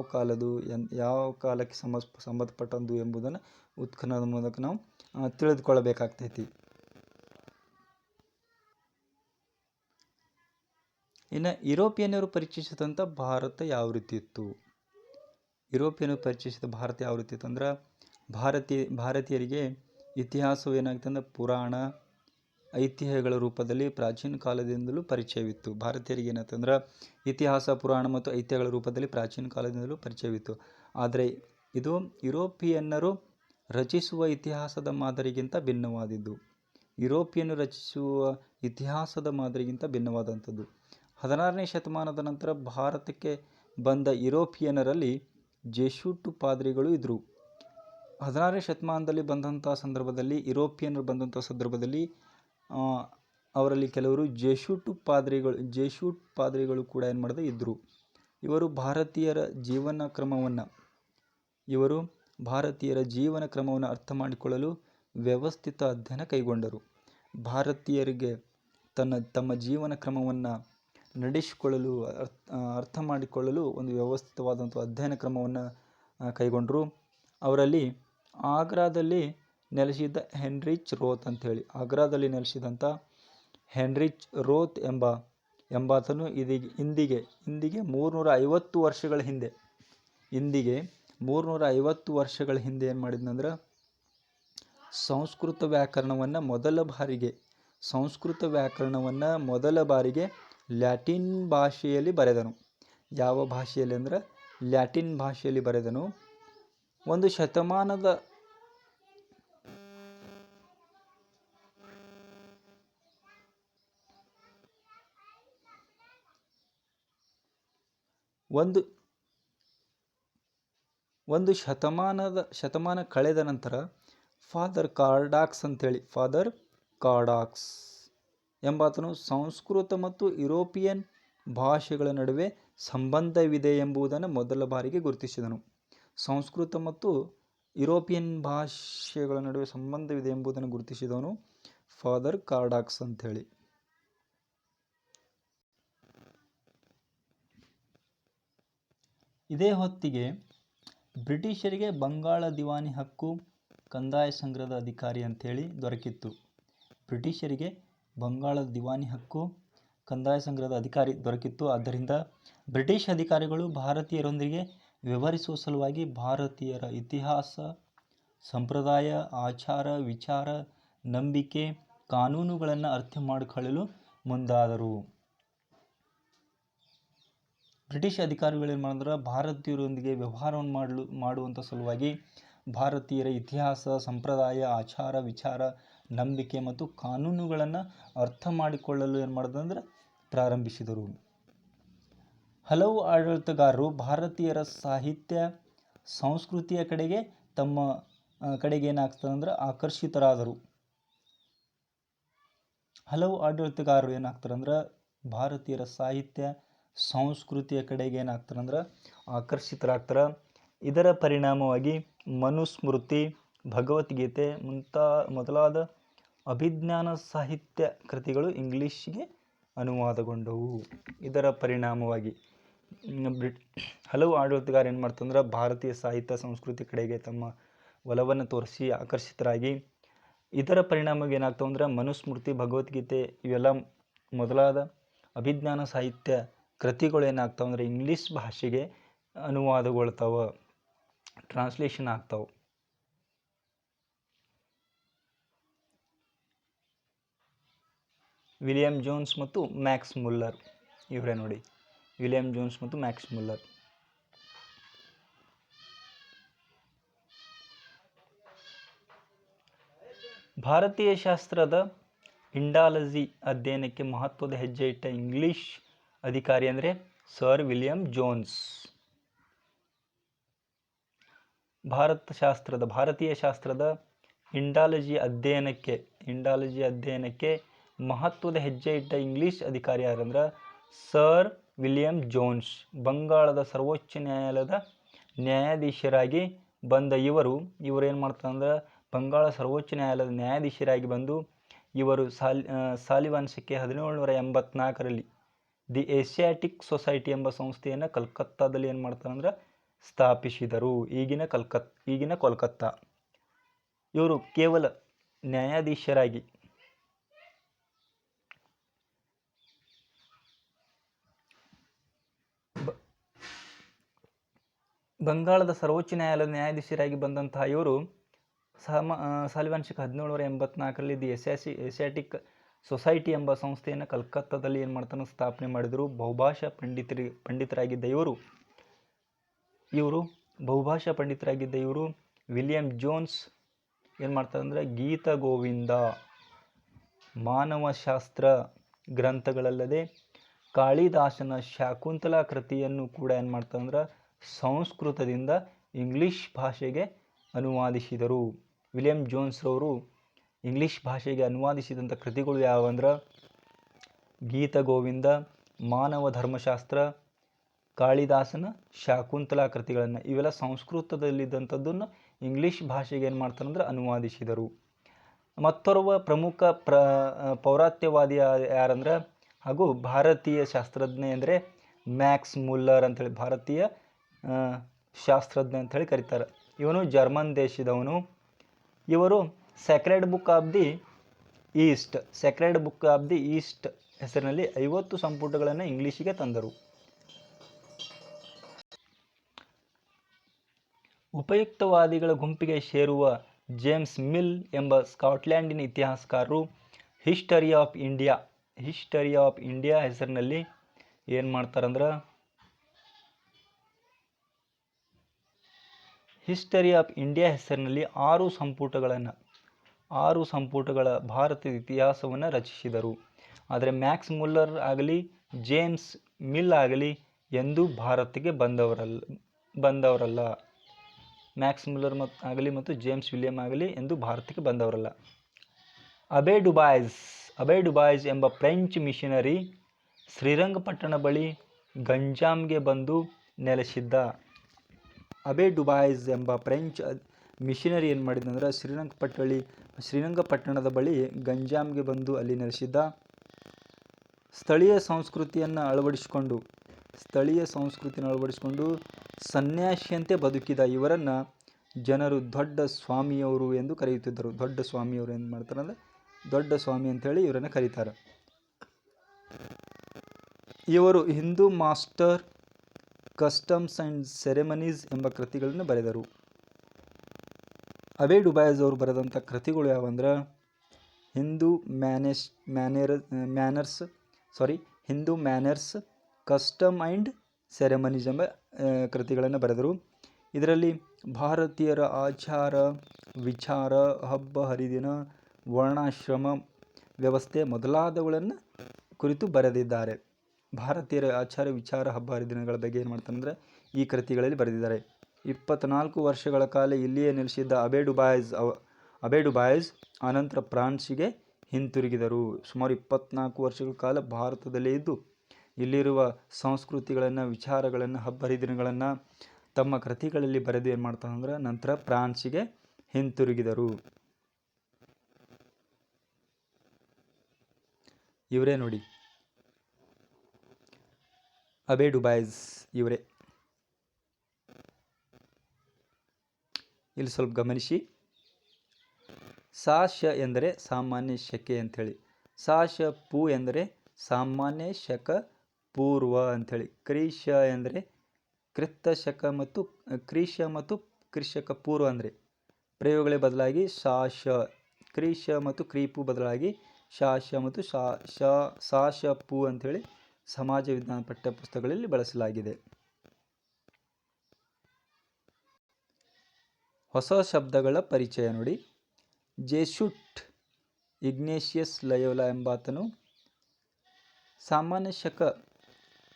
ಕಾಲಕ್ಕೆ ಸಂಬಂಧಪಟ್ಟದ್ದು ಎಂಬುದನ್ನು ಉತ್ಖನನದ ಮೂಲಕ ನಾವು ತಿಳಿದುಕೊಳ್ಳಬೇಕಾಗ್ತೈತಿ. ಇನ್ನು ಯುರೋಪಿಯನ್ನರು ಪರಿಚಯಿಸಿದಂಥ ಭಾರತ ಯಾವ ರೀತಿ ಇತ್ತು? ಯುರೋಪಿಯನ್ನರು ಪರಿಚಯಿಸಿದ ಭಾರತ ಯಾವ ರೀತಿ ಇತ್ತು ಅಂದ್ರೆ, ಭಾರತೀಯರಿಗೆ ಇತಿಹಾಸವು ಏನಾಗ್ತದೆ ಅಂದರೆ ಪುರಾಣ, ಐತಿಹ್ಯಗಳ ರೂಪದಲ್ಲಿ ಪ್ರಾಚೀನ ಕಾಲದಿಂದಲೂ ಪರಿಚಯವಿತ್ತು. ಭಾರತೀಯರಿಗೆ ಏನಾಗ್ತಂದ್ರೆ ಇತಿಹಾಸ, ಪುರಾಣ ಮತ್ತು ಐತಿಹ್ಯಗಳ ರೂಪದಲ್ಲಿ ಪ್ರಾಚೀನ ಕಾಲದಿಂದಲೂ ಪರಿಚಯವಿತ್ತು. ಆದರೆ ಇದು ಯುರೋಪಿಯನ್ನರು ರಚಿಸುವ ಇತಿಹಾಸದ ಮಾದರಿಗಿಂತ ಭಿನ್ನವಾದದ್ದು. ಯುರೋಪಿಯನ್ನರು ರಚಿಸುವ ಇತಿಹಾಸದ ಮಾದರಿಗಿಂತ ಭಿನ್ನವಾದಂಥದ್ದು. 16ನೇ ಶತಮಾನದ ನಂತರ ಭಾರತಕ್ಕೆ ಬಂದ ಯುರೋಪಿಯನ್ನರಲ್ಲಿ ಜೆಸ್ಯೂಟ್ ಪಾದ್ರಿಗಳು ಇದ್ದರು. 16ನೇ ಶತಮಾನದಲ್ಲಿ ಯುರೋಪಿಯನ್ನರು ಬಂದಂಥ ಸಂದರ್ಭದಲ್ಲಿ ಅವರಲ್ಲಿ ಕೆಲವರು ಜೆಸ್ಯೂಟ್ ಪಾದ್ರಿಗಳು ಕೂಡ ಏನು ಮಾಡಿದೆ ಇದ್ದರು. ಇವರು ಭಾರತೀಯರ ಜೀವನ ಕ್ರಮವನ್ನು ಅರ್ಥ ಮಾಡಿಕೊಳ್ಳಲು ವ್ಯವಸ್ಥಿತ ಅಧ್ಯಯನ ಕೈಗೊಂಡರು. ಭಾರತೀಯರಿಗೆ ತಮ್ಮ ಜೀವನ ಕ್ರಮವನ್ನು ನಡೆಸಿಕೊಳ್ಳಲು, ಅರ್ಥ ಮಾಡಿಕೊಳ್ಳಲು ಒಂದು ವ್ಯವಸ್ಥಿತವಾದಂಥ ಅಧ್ಯಯನ ಕ್ರಮವನ್ನು ಕೈಗೊಂಡರು. ಅವರಲ್ಲಿ ಆಗ್ರಾದಲ್ಲಿ ನೆಲೆಸಿದ್ದ ಹೆನ್ರಿಚ್ ರೋತ್ ಅಂಥೇಳಿ, ಆಗ್ರಾದಲ್ಲಿ ನೆಲೆಸಿದಂಥ ಹೆನ್ರಿಚ್ ರೋತ್ ಎಂಬಾತನು ಇಂದಿಗೆ 350 ವರ್ಷಗಳ ಹಿಂದೆ ಏನು ಮಾಡಿದ್ನಂದ್ರೆ ಸಂಸ್ಕೃತ ವ್ಯಾಕರಣವನ್ನು ಮೊದಲ ಬಾರಿಗೆ ಲ್ಯಾಟಿನ್ ಭಾಷೆಯಲ್ಲಿ ಬರೆದನು. ಯಾವ ಭಾಷೆಯಲ್ಲಿ ಅಂದರೆ ಲ್ಯಾಟಿನ್ ಭಾಷೆಯಲ್ಲಿ ಬರೆದನು. ಒಂದು ಶತಮಾನದ ಒಂದು ಶತಮಾನ ಕಳೆದ ನಂತರ ಫಾದರ್ ಕಾರ್ಡಾಕ್ಸ್ ಎಂಬಾತನು ಸಂಸ್ಕೃತ ಮತ್ತು ಯುರೋಪಿಯನ್ ಭಾಷೆಗಳ ನಡುವೆ ಸಂಬಂಧವಿದೆ ಎಂಬುದನ್ನು ಮೊದಲ ಬಾರಿಗೆ ಗುರುತಿಸಿದನು. ಸಂಸ್ಕೃತ ಮತ್ತು ಯುರೋಪಿಯನ್ ಭಾಷೆಗಳ ನಡುವೆ ಸಂಬಂಧವಿದೆ ಎಂಬುದನ್ನು ಗುರುತಿಸಿದವನು ಫಾದರ್ ಕಾರ್ಡಾಕ್ಸ್ ಅಂಥೇಳಿ. ಇದೇ ಹೊತ್ತಿಗೆ ಬ್ರಿಟಿಷರಿಗೆ ಬಂಗಾಳ ದಿವಾನಿ ಹಕ್ಕು ಕಂದಾಯ ಸಂಗ್ರಹದ ಅಧಿಕಾರಿ ಅಂಥೇಳಿ ದೊರಕಿತ್ತು. ಬ್ರಿಟಿಷರಿಗೆ ಬಂಗಾಳದ ದಿವಾನಿ ಹಕ್ಕು ಕಂದಾಯ ಸಂಗ್ರಹದ ಅಧಿಕಾರಿ ದೊರಕಿತ್ತು. ಆದ್ದರಿಂದ ಬ್ರಿಟಿಷ್ ಅಧಿಕಾರಿಗಳು ಭಾರತೀಯರೊಂದಿಗೆ ವ್ಯವಹರಿಸುವ ಸಲುವಾಗಿ ಭಾರತೀಯರ ಇತಿಹಾಸ, ಸಂಪ್ರದಾಯ, ಆಚಾರ, ವಿಚಾರ, ನಂಬಿಕೆ, ಕಾನೂನುಗಳನ್ನು ಅರ್ಥ ಮಾಡಿಕೊಳ್ಳಲು ಮುಂದಾದರು. ಬ್ರಿಟಿಷ್ ಅಧಿಕಾರಿಗಳು ಏನು ಮಾಡಿದ್ರೆ, ಭಾರತೀಯರೊಂದಿಗೆ ವ್ಯವಹಾರವನ್ನು ಮಾಡುವಂಥ ಸಲುವಾಗಿ ಭಾರತೀಯರ ಇತಿಹಾಸ, ಸಂಪ್ರದಾಯ, ಆಚಾರ, ವಿಚಾರ, ನಂಬಿಕೆ ಮತ್ತು ಕಾನೂನುಗಳನ್ನು ಅರ್ಥ ಮಾಡಿಕೊಳ್ಳಲು ಏನು ಮಾಡಿದಂದ್ರೆ ಪ್ರಾರಂಭಿಸಿದರು. ಹಲವು ಆಡಳಿತಗಾರರು ಭಾರತೀಯರ ಸಾಹಿತ್ಯ, ಸಂಸ್ಕೃತಿಯ ಕಡೆಗೆ ಏನಾಗ್ತದಂದ್ರೆ ಆಕರ್ಷಿತರಾದರು. ಹಲವು ಆಡಳಿತಗಾರರು ಏನಾಗ್ತಾರಂದ್ರೆ ಭಾರತೀಯರ ಸಾಹಿತ್ಯ, ಸಂಸ್ಕೃತಿಯ ಕಡೆಗೆ ಏನಾಗ್ತಾರಂದ್ರೆ ಆಕರ್ಷಿತರಾಗ್ತಾರೆ. ಇದರ ಪರಿಣಾಮವಾಗಿ ಮನುಸ್ಮೃತಿ, ಭಗವದ್ಗೀತೆ ಮೊದಲಾದ ಅಭಿಜ್ಞಾನ ಸಾಹಿತ್ಯ ಕೃತಿಗಳು ಇಂಗ್ಲಿಷ್ಗೆ ಅನುವಾದಗೊಂಡವು. ಇದರ ಪರಿಣಾಮವಾಗಿ ಹಲವು ಆಡಳಿತಗಾರ ಏನು ಮಾಡ್ತಂದ್ರೆ ಭಾರತೀಯ ಸಾಹಿತ್ಯ, ಸಂಸ್ಕೃತಿ ಕಡೆಗೆ ತಮ್ಮ ಒಲವನ್ನು ತೋರಿಸಿ ಆಕರ್ಷಿತರಾಗಿ, ಇದರ ಪರಿಣಾಮವಾಗಿ ಏನಾಗ್ತಾವಂದ್ರೆ ಮನುಸ್ಮೃತಿ, ಭಗವದ್ಗೀತೆ ಇವೆಲ್ಲ ಮೊದಲಾದ ಅಭಿಜ್ಞಾನ ಸಾಹಿತ್ಯ ಕೃತಿಗಳು ಏನಾಗ್ತಾವಂದ್ರೆ ಇಂಗ್ಲೀಷ್ ಭಾಷೆಗೆ ಅನುವಾದಗೊಳ್ತಾವ, ಟ್ರಾನ್ಸ್ಲೇಷನ್ ಆಗ್ತಾವೆ. ವಿಲಿಯಂ ಜೋನ್ಸ್ ಮತ್ತು ಮ್ಯಾಕ್ಸ್ ಮುಲ್ಲರ್ ಇವರೇ ನೋಡಿ, ವಿಲಿಯಂ ಜೋನ್ಸ್ ಮತ್ತು ಮ್ಯಾಕ್ಸ್ ಮುಲ್ಲರ್. ಭಾರತೀಯ ಶಾಸ್ತ್ರದ ಇಂಡಾಲಜಿ ಅಧ್ಯಯನಕ್ಕೆ ಮಹತ್ವದ ಹೆಜ್ಜೆ ಇಟ್ಟ ಇಂಗ್ಲಿಷ್ ಅಧಿಕಾರಿ ಅಂದರೆ ಸರ್ ವಿಲಿಯಂ ಜೋನ್ಸ್. ಭಾರತೀಯ ಶಾಸ್ತ್ರದ ಇಂಡಾಲಜಿ ಅಧ್ಯಯನಕ್ಕೆ ಮಹತ್ವದ ಹೆಜ್ಜೆ ಇಟ್ಟ ಇಂಗ್ಲಿಷ್ ಅಧಿಕಾರಿ ಯಾರಂದ್ರೆ ಸರ್ ವಿಲಿಯಂ ಜೋನ್ಸ್. ಬಂಗಾಳದ ಸರ್ವೋಚ್ಚ ನ್ಯಾಯಾಲಯದ ನ್ಯಾಯಾಧೀಶರಾಗಿ ಬಂದ ಇವರು ಏನು ಮಾಡ್ತಾರಂದ್ರೆ ಬಂಗಾಳ ಸರ್ವೋಚ್ಚ ನ್ಯಾಯಾಲಯದ ನ್ಯಾಯಾಧೀಶರಾಗಿ ಬಂದು ಇವರು ಸಾಲಿವಾನ್ಸಕ್ಕೆ 1784ರಲ್ಲಿ ದಿ ಏಷ್ಯಾಟಿಕ್ ಸೊಸೈಟಿ ಎಂಬ ಸಂಸ್ಥೆಯನ್ನು ಕಲ್ಕತ್ತಾದಲ್ಲಿ ಏನು ಮಾಡ್ತಾರಂದ್ರೆ ಸ್ಥಾಪಿಸಿದರು. ಈಗಿನ ಕೋಲ್ಕತ್ತಾ. ಇವರು ಕೇವಲ ನ್ಯಾಯಾಧೀಶರಾಗಿ ಬಂಗಾಳದ ಸರ್ವೋಚ್ಚ ನ್ಯಾಯಾಲಯದ ನ್ಯಾಯಾಧೀಶರಾಗಿ ಬಂದಂತಹ ಇವರು ಸಾಲಿವಾನ್ಶಕ 1784ರಲ್ಲಿ ದಿ ಏಷ್ಯಾಟಿಕ್ ಸೊಸೈಟಿ ಎಂಬ ಸಂಸ್ಥೆಯನ್ನು ಕಲ್ಕತ್ತಾದಲ್ಲಿ ಏನು ಮಾಡ್ತಾನೆ ಸ್ಥಾಪನೆ ಮಾಡಿದರು. ಬಹುಭಾಷಾ ಪಂಡಿತರಾಗಿದ್ದ ಇವರು ವಿಲಿಯಂ ಜೋನ್ಸ್ ಏನು ಮಾಡ್ತಾರಂದ್ರೆ ಗೀತ ಗೋವಿಂದ, ಮಾನವಶಾಸ್ತ್ರ ಗ್ರಂಥಗಳಲ್ಲದೆ ಕಾಳಿದಾಸನ ಶಾಕುಂತಲಾ ಕೃತಿಯನ್ನು ಕೂಡ ಏನು ಮಾಡ್ತಾರಂದ್ರೆ ಸಂಸ್ಕೃತದಿಂದ ಇಂಗ್ಲಿಷ್ ಭಾಷೆಗೆ ಅನುವಾದಿಸಿದರು. ವಿಲಿಯಂ ಜೋನ್ಸ್ ರವರು ಇಂಗ್ಲಿಷ್ ಭಾಷೆಗೆ ಅನುವಾದಿಸಿದಂಥ ಕೃತಿಗಳು ಯಾವಂದ್ರೆ ಗೀತ ಗೋವಿಂದ, ಮಾನವ ಧರ್ಮಶಾಸ್ತ್ರ, ಕಾಳಿದಾಸನ ಶಾಕುಂತಲಾ ಕೃತಿಗಳನ್ನು, ಇವೆಲ್ಲ ಸಂಸ್ಕೃತದಲ್ಲಿದ್ದಂಥದ್ದನ್ನು ಇಂಗ್ಲಿಷ್ ಭಾಷೆಗೆ ಏನು ಮಾಡ್ತಾರಂದ್ರೆ ಅನುವಾದಿಸಿದರು. ಮತ್ತೋರ್ವ ಪ್ರಮುಖ ಪೌರಾತ್ಯವಾದಿ ಯಾರಂದ್ರೆ ಹಾಗೂ ಭಾರತೀಯ ಶಾಸ್ತ್ರಜ್ಞ ಅಂದರೆ ಮ್ಯಾಕ್ಸ್ ಮುಲ್ಲರ್ ಅಂಥೇಳಿ ಭಾರತೀಯ ಶಾಸ್ತ್ರಜ್ಞ ಅಂಥೇಳಿ ಕರೀತಾರೆ. ಇವನು ಜರ್ಮನ್ ದೇಶದವನು. ಇವರು sacred book of the East ಹೆಸರಿನಲ್ಲಿ 50 ಸಂಪುಟಗಳನ್ನು ಇಂಗ್ಲಿಷಿಗೆ ತಂದರು. ಉಪಯುಕ್ತವಾದಿಗಳ ಗುಂಪಿಗೆ ಸೇರುವ ಜೇಮ್ಸ್ ಮಿಲ್ ಎಂಬ ಸ್ಕಾಟ್ಲ್ಯಾಂಡಿನ ಇತಿಹಾಸಕಾರರು ಹಿಸ್ಟರಿ ಆಫ್ ಇಂಡಿಯಾ ಹೆಸರಿನಲ್ಲಿ ಏನು ಮಾಡ್ತಾರಂದ್ರೆ ಹಿಸ್ಟರಿ ಆಫ್ ಇಂಡಿಯಾ ಹೆಸರಿನಲ್ಲಿ 6 ಸಂಪುಟಗಳ ಭಾರತದ ಇತಿಹಾಸವನ್ನು ರಚಿಸಿದರು. ಆದರೆ ಮ್ಯಾಕ್ಸ್ ಮುಲ್ಲರ್ ಆಗಲಿ, ಜೇಮ್ಸ್ ಮಿಲ್ ಆಗಲಿ ಎಂದೂ ಭಾರತಕ್ಕೆ ಬಂದವರಲ್ಲ. ಮ್ಯಾಕ್ಸ್ ಮುಲ್ಲರ್ ಆಗಲಿ ಮತ್ತು ಜೇಮ್ಸ್ ವಿಲಿಯಂ ಆಗಲಿ ಎಂದು ಭಾರತಕ್ಕೆ ಬಂದವರಲ್ಲ. ಅಬೆ ಡುಬಾಯ್ಸ್ ಎಂಬ ಫ್ರೆಂಚ್ ಮಿಷನರಿ ಶ್ರೀರಂಗಪಟ್ಟಣ ಬಳಿ ಗಂಜಾಂಗೆ ಬಂದು ನೆಲೆಸಿದ್ದ. ಅಬೆ ಡುಬಾಯ್ಸ್ ಎಂಬ ಫ್ರೆಂಚ್ ಮಿಷನರಿ ಏನು ಮಾಡಿದಂದ್ರೆ ಶ್ರೀರಂಗಪಟ್ಟಣದ ಬಳಿ ಗಂಜಾಂಗೆ ಬಂದು ಅಲ್ಲಿ ನೆಲೆಸಿದ್ದ. ಸ್ಥಳೀಯ ಸಂಸ್ಕೃತಿಯನ್ನು ಅಳವಡಿಸಿಕೊಂಡು ಸನ್ಯಾಸಿಯಂತೆ ಬದುಕಿದ ಇವರನ್ನು ಜನರು ದೊಡ್ಡ ಸ್ವಾಮಿಯವರು ಎಂದು ಕರೆಯುತ್ತಿದ್ದರು. ದೊಡ್ಡ ಸ್ವಾಮಿಯವರು ಏನು ಮಾಡ್ತಾರೆ ಅಂದರೆ ದೊಡ್ಡ ಸ್ವಾಮಿ ಅಂತೇಳಿ ಇವರನ್ನು ಕರೀತಾರೆ. ಇವರು Hindu master customs and ceremonies ಎಂಬ ಕೃತಿಗಳನ್ನು ಬರೆದರು. ಅಬೆ ಡುಬಾಯ್ಸ್ ಅವರು ಬರೆದಂಥ ಕೃತಿಗಳು ಯಾವಂದ್ರೆ Hindu manners custom and ceremonies ಎಂಬ ಕೃತಿಗಳನ್ನು ಬರೆದರು. ಇದರಲ್ಲಿ ಭಾರತೀಯರ ಆಚಾರ ವಿಚಾರ, ಹಬ್ಬ ಹರಿದಿನ, ವರ್ಣಾಶ್ರಮ ವ್ಯವಸ್ಥೆ ಮೊದಲಾದವುಗಳನ್ನು ಕುರಿತು ಬರೆದಿದ್ದಾರೆ. ಭಾರತೀಯರ ಆಚಾರ ವಿಚಾರ, ಹಬ್ಬ ಹರಿದಿನಗಳ ಬಗ್ಗೆ ಏನು ಮಾಡ್ತಾರೆ ಅಂದರೆ ಈ ಕೃತಿಗಳಲ್ಲಿ ಬರೆದಿದ್ದಾರೆ. 24 ವರ್ಷಗಳ ಕಾಲ ಇಲ್ಲಿಯೇ ನೆಲೆಸಿದ್ದ ಅಬೆ ಡುಬಾಯ್ಸ್ ಆನಂತರ ಫ್ರಾನ್ಸಿಗೆ ಹಿಂತಿರುಗಿದರು. ಸುಮಾರು 24 ವರ್ಷಗಳ ಕಾಲ ಭಾರತದಲ್ಲೇ ಇದ್ದು ಇಲ್ಲಿರುವ ಸಂಸ್ಕೃತಿಗಳನ್ನು, ವಿಚಾರಗಳನ್ನು, ಹಬ್ಬ ಹರಿದಿನಗಳನ್ನು ತಮ್ಮ ಕೃತಿಗಳಲ್ಲಿ ಬರೆದು ಏನು ಮಾಡ್ತಾರೆ ಅಂದ್ರೆ ನಂತರ ಫ್ರಾನ್ಸಿಗೆ ಹಿಂತಿರುಗಿದರು. ಇವರೇ ನೋಡಿ ಅಬೆ ಡುಬಾಯ್ಸ್ ಇವರೇ. ಇಲ್ಲಿ ಸ್ವಲ್ಪ ಗಮನಿಸಿ. ಸಾಶ ಎಂದರೆ ಸಾಮಾನ್ಯ ಶಕೆ ಅಂಥೇಳಿ, ಸಾಶ ಪೂ ಎಂದರೆ ಸಾಮಾನ್ಯ ಶಕ ಪೂರ್ವ ಅಂಥೇಳಿ, ಕ್ರಿಶ ಎಂದರೆ ಕ್ರಿಸ್ತಶಕ ಮತ್ತು ಕ್ರಿಶಕ ಪೂರ್ವ ಅಂದರೆ ಪ್ರಯೋಗಗಳೇ ಬದಲಾಗಿ ಶಾಶ, ಕ್ರಿಶ ಮತ್ತು ಕ್ರಿಪು ಬದಲಾಗಿ ಶಾಶ ಮತ್ತು ಸಾಶ ಪೂ ಅಂಥೇಳಿ ಸಮಾಜ ವಿಜ್ಞಾನ ಪಠ್ಯಪುಸ್ತಕಗಳಲ್ಲಿ ಬಳಸಲಾಗಿದೆ. ಹೊಸ ಶಬ್ದಗಳ ಪರಿಚಯ ನೋಡಿ. ಜೆಸುಟ್ ಇಗ್ನೇಷಿಯಸ್ ಲಯೋಲಾ ಎಂಬಾತನು ಸಾಮಾನ್ಯ ಶಕ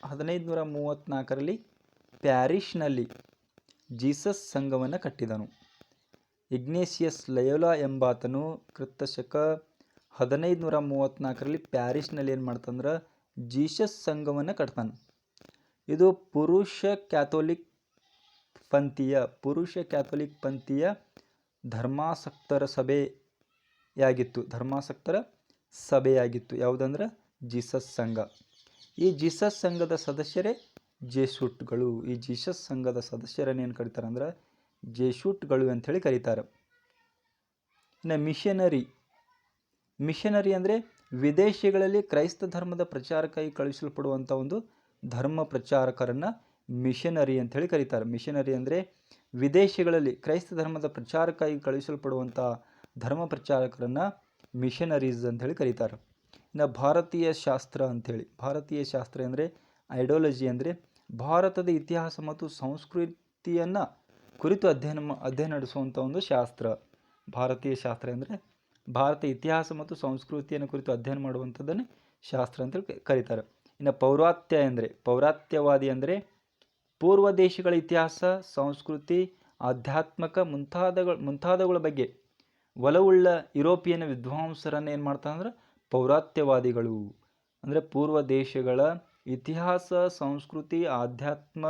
1534ರಲ್ಲಿ ಪ್ಯಾರಿಸ್ನಲ್ಲಿ ಜೀಸಸ್ ಸಂಘವನ್ನು ಕಟ್ಟಿದನು. ಇಗ್ನೇಷಿಯಸ್ ಲಯೋಲಾ ಎಂಬಾತನು ಕ್ರಿಸ್ತಶಕ 1534ರಲ್ಲಿ ಪ್ಯಾರಿಸ್ನಲ್ಲಿ ಏನು ಮಾಡ್ತಂದ್ರೆ ಜೀಸಸ್ ಸಂಘವನ್ನು ಕಟ್ತಾನೆ. ಇದು ಪುರುಷ ಕ್ಯಾಥೋಲಿಕ್ ಪಂಥೀಯ ಧರ್ಮಾಸಕ್ತರ ಸಭೆಯಾಗಿತ್ತು. ಯಾವುದಂದ್ರೆ ಜೀಸಸ್ ಸಂಘ. ಈ ಜೀಸಸ್ ಸಂಘದ ಸದಸ್ಯರೇ ಜೆಸುಟ್ಗಳು. ಈ ಜೀಸಸ್ ಸಂಘದ ಸದಸ್ಯರನ್ನು ಏನು ಕರೀತಾರೆ ಅಂದ್ರೆ ಜೆಸುಟ್ಗಳು ಅಂಥೇಳಿ ಕರೀತಾರೆ. ಇನ್ನು ಮಿಷನರಿ ಅಂದರೆ ವಿದೇಶಗಳಲ್ಲಿ ಕ್ರೈಸ್ತ ಧರ್ಮದ ಪ್ರಚಾರಕ್ಕಾಗಿ ಕಳುಹಿಸಲ್ಪಡುವಂಥ ಒಂದು ಧರ್ಮ ಪ್ರಚಾರಕರನ್ನು ಮಿಷನರಿ ಅಂಥೇಳಿ ಕರೀತಾರೆ. ಮಿಷನರಿ ಅಂದರೆ ವಿದೇಶಗಳಲ್ಲಿ ಕ್ರೈಸ್ತ ಧರ್ಮದ ಪ್ರಚಾರಕ್ಕಾಗಿ ಕಳುಹಿಸಲ್ಪಡುವಂಥ ಧರ್ಮ ಪ್ರಚಾರಕರನ್ನು ಮಿಷನರೀಸ್ ಅಂಥೇಳಿ ಕರೀತಾರೆ. ಇನ್ನು ಭಾರತೀಯ ಶಾಸ್ತ್ರ ಅಂದರೆ ಐಡಿಯಾಲಜಿ ಅಂದರೆ ಭಾರತದ ಇತಿಹಾಸ ಮತ್ತು ಸಂಸ್ಕೃತಿಯನ್ನು ಕುರಿತು ಅಧ್ಯಯನ ನಡೆಸುವಂಥ ಒಂದು ಶಾಸ್ತ್ರ. ಭಾರತೀಯ ಶಾಸ್ತ್ರ ಅಂದರೆ ಭಾರತ ಇತಿಹಾಸ ಮತ್ತು ಸಂಸ್ಕೃತಿಯನ್ನು ಕುರಿತು ಅಧ್ಯಯನ ಮಾಡುವಂಥದ್ದನ್ನು ಶಾಸ್ತ್ರ ಅಂತೇಳಿ ಕರೀತಾರೆ. ಇನ್ನು ಪೌರಾತ್ಯವಾದಿ ಅಂದರೆ ಪೂರ್ವ ದೇಶಗಳ ಇತಿಹಾಸ, ಸಂಸ್ಕೃತಿ, ಆಧ್ಯಾತ್ಮಿಕ ಮುಂತಾದವುಗಳ ಬಗ್ಗೆ ಒಲವುಳ್ಳ ಯುರೋಪಿಯನ್ ವಿದ್ವಾಂಸರನ್ನು ಏನು ಮಾಡ್ತಾರೆ ಅಂದ್ರೆ ಪೌರಾತ್ಯವಾದಿಗಳು. ಅಂದರೆ ಪೂರ್ವ ದೇಶಗಳ ಇತಿಹಾಸ, ಸಂಸ್ಕೃತಿ, ಆಧ್ಯಾತ್ಮ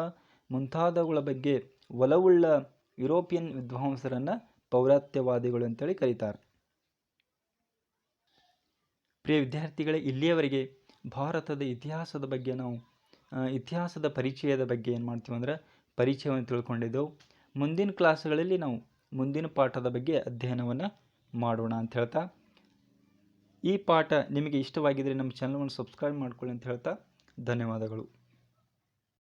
ಮುಂತಾದವುಗಳ ಬಗ್ಗೆ ಒಲವುಳ್ಳ ಯುರೋಪಿಯನ್ ವಿದ್ವಾಂಸರನ್ನು ಪೌರಾತ್ಯವಾದಿಗಳು ಅಂತೇಳಿ ಕರೀತಾರೆ. ಪ್ರಿಯ ವಿದ್ಯಾರ್ಥಿಗಳೇ, ಇಲ್ಲಿಯವರೆಗೆ ಭಾರತದ ಇತಿಹಾಸದ ಬಗ್ಗೆ ನಾವು ಇತಿಹಾಸದ ಪರಿಚಯದ ಬಗ್ಗೆ ಏನು ಮಾಡ್ತೀವಿ ಅಂದರೆ ಪರಿಚಯವನ್ನು ತಿಳ್ಕೊಂಡಿದ್ದೆವು. ಮುಂದಿನ ಕ್ಲಾಸ್ಗಳಲ್ಲಿ ನಾವು ಮುಂದಿನ ಪಾಠದ ಬಗ್ಗೆ ಅಧ್ಯಯನವನ್ನು ಮಾಡೋಣ ಅಂತ ಹೇಳ್ತಾ, ಈ ಪಾಠ ನಿಮಗೆ ಇಷ್ಟವಾಗಿದ್ದರೆ ನಮ್ಮ ಚಾನಲನ್ನು ಸಬ್ಸ್ಕ್ರೈಬ್ ಮಾಡ್ಕೊಳ್ಳಿ ಅಂತ ಹೇಳ್ತಾ ಧನ್ಯವಾದಗಳು.